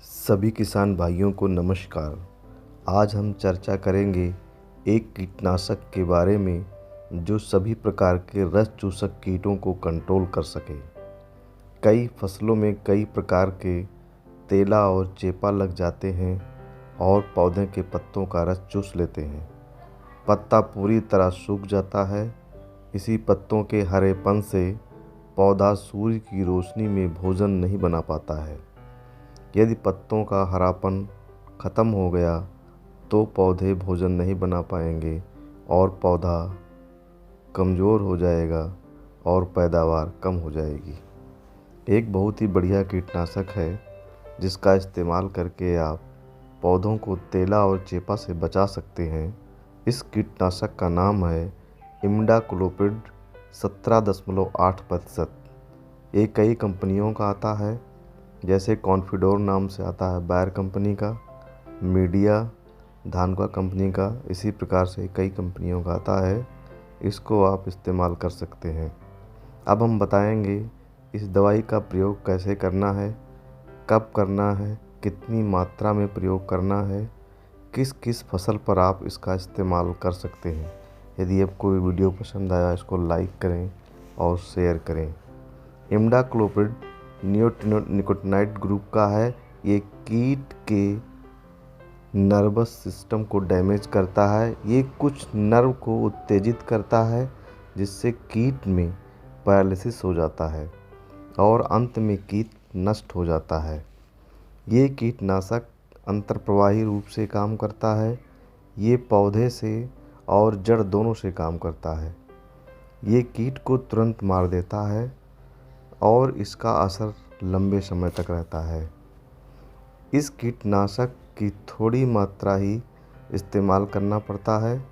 सभी किसान भाइयों को नमस्कार। आज हम चर्चा करेंगे एक कीटनाशक के बारे में जो सभी प्रकार के रस चूसक कीटों को कंट्रोल कर सके। कई फसलों में कई प्रकार के तेला और चेपा लग जाते हैं और पौधे के पत्तों का रस चूस लेते हैं। पत्ता पूरी तरह सूख जाता है। इसी पत्तों के हरेपन से पौधा सूर्य की रोशनी में भोजन नहीं बना पाता है। यदि पत्तों का हरापन ख़त्म हो गया तो पौधे भोजन नहीं बना पाएंगे और पौधा कमज़ोर हो जाएगा और पैदावार कम हो जाएगी। एक बहुत ही बढ़िया कीटनाशक है जिसका इस्तेमाल करके आप पौधों को तेला और चेपा से बचा सकते हैं। इस कीटनाशक का नाम है इमिडाक्लोपिड 17.8%। ये कई कंपनियों का आता है, जैसे कॉन्फिडोर नाम से आता है बायर कंपनी का, मीडिया धानुका कंपनी का, इसी प्रकार से कई कंपनियों का आता है। इसको आप इस्तेमाल कर सकते हैं। अब हम बताएंगे इस दवाई का प्रयोग कैसे करना है, कब करना है, कितनी मात्रा में प्रयोग करना है, किस किस फसल पर आप इसका इस्तेमाल कर सकते हैं। यदि आपको वीडियो पसंद आया इसको लाइक करें और शेयर करें। इमिडाक्लोपिड निकोटिनाइड ग्रुप का है। ये कीट के नर्वस सिस्टम को डैमेज करता है। ये कुछ नर्व को उत्तेजित करता है जिससे कीट में पैरालिसिस हो जाता है और अंत में कीट नष्ट हो जाता है। ये कीटनाशक अंतर्प्रवाही रूप से काम करता है। ये पौधे से और जड़ दोनों से काम करता है। ये कीट को तुरंत मार देता है और इसका असर लंबे समय तक रहता है। इस कीटनाशक की थोड़ी मात्रा ही इस्तेमाल करना पड़ता है।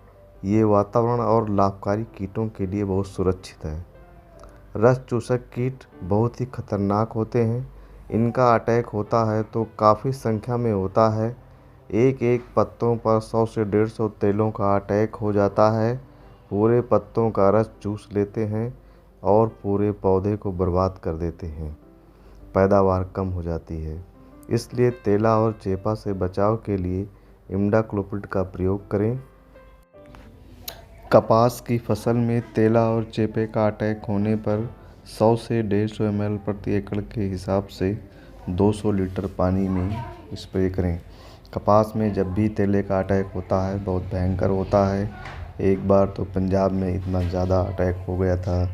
ये वातावरण और लाभकारी कीटों के लिए बहुत सुरक्षित है। रस चूसक कीट बहुत ही खतरनाक होते हैं। इनका अटैक होता है तो काफ़ी संख्या में होता है। एक एक पत्तों पर 100 से 150 तेलों का अटैक हो जाता है। पूरे पत्तों का रस चूस लेते हैं और पूरे पौधे को बर्बाद कर देते हैं। पैदावार कम हो जाती है। इसलिए तेला और चेपा से बचाव के लिए इमिडाक्लोपिड का प्रयोग करें। कपास की फसल में तेला और चेपे का अटैक होने पर 100 से 150 ml प्रति एकड़ के हिसाब से 200 लीटर पानी में स्प्रे करें। कपास में जब भी तेले का अटैक होता है बहुत भयंकर होता है। एक बार तो पंजाब में इतना ज़्यादा अटैक हो गया था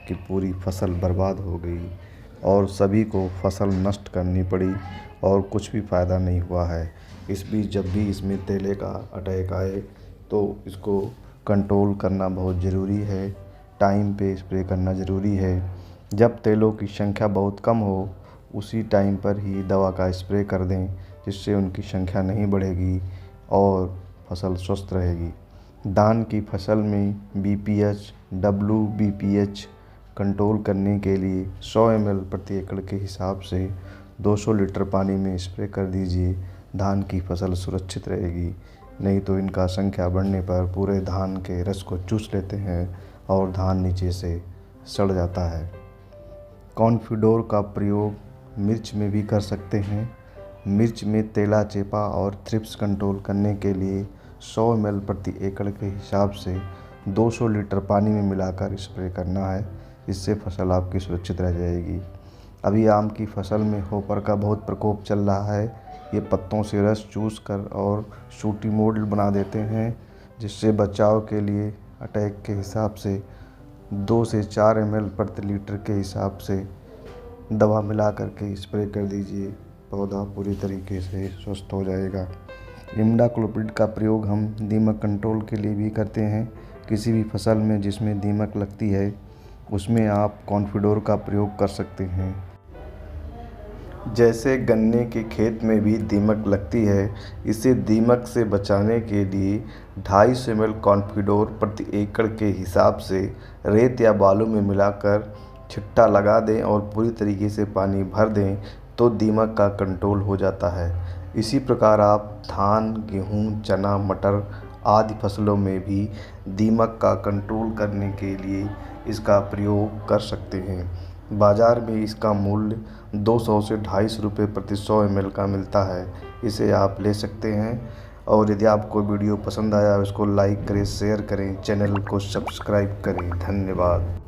कि पूरी फसल बर्बाद हो गई और सभी को फसल नष्ट करनी पड़ी और कुछ भी फ़ायदा नहीं हुआ है। इस बीच जब भी इसमें तेले का अटैक आए तो इसको कंट्रोल करना बहुत ज़रूरी है। टाइम पे स्प्रे करना ज़रूरी है। जब तेलों की संख्या बहुत कम हो उसी टाइम पर ही दवा का स्प्रे कर दें, जिससे उनकी संख्या नहीं बढ़ेगी और फसल स्वस्थ रहेगी। धान की फसल में BPH, WBPH कंट्रोल करने के लिए 100 ml प्रति एकड़ के हिसाब से 200 लीटर पानी में स्प्रे कर दीजिए। धान की फसल सुरक्षित रहेगी। नहीं तो इनका संख्या बढ़ने पर पूरे धान के रस को चूस लेते हैं और धान नीचे से सड़ जाता है। कॉन्फिडोर का प्रयोग मिर्च में भी कर सकते हैं। मिर्च में तेला, चेपा और थ्रिप्स कंट्रोल करने के लिए 100 ml प्रति एकड़ के हिसाब से 200 लीटर पानी में मिलाकर स्प्रे करना है। इससे फसल आपकी सुरक्षित रह जाएगी। अभी आम की फसल में होपर का बहुत प्रकोप चल रहा है। ये पत्तों से रस चूस कर और शूटी मोल्ड बना देते हैं, जिससे बचाव के लिए अटैक के हिसाब से 2 से 4 ml प्रति लीटर के हिसाब से दवा मिला करके स्प्रे कर दीजिए। पौधा पूरी तरीके से स्वस्थ हो जाएगा। इमिडाक्लोपिड का प्रयोग हम दीमक कंट्रोल के लिए भी करते हैं। किसी भी फसल में जिसमें दीमक लगती है उसमें आप कॉन्फिडोर का प्रयोग कर सकते हैं। जैसे गन्ने के खेत में भी दीमक लगती है, इसे दीमक से बचाने के लिए 250 ml कॉन्फिडोर प्रति एकड़ के हिसाब से रेत या बालू में मिलाकर छिट्टा लगा दें और पूरी तरीके से पानी भर दें तो दीमक का कंट्रोल हो जाता है। इसी प्रकार आप धान, गेहूँ, चना, मटर आदि फसलों में भी दीमक का कंट्रोल करने के लिए इसका प्रयोग कर सकते हैं। बाज़ार में इसका मूल्य 200 से 250 रुपये प्रति 100 ml का मिलता है। इसे आप ले सकते हैं। और यदि आपको वीडियो पसंद आया उसको लाइक करें, शेयर करें, चैनल को सब्सक्राइब करें। धन्यवाद।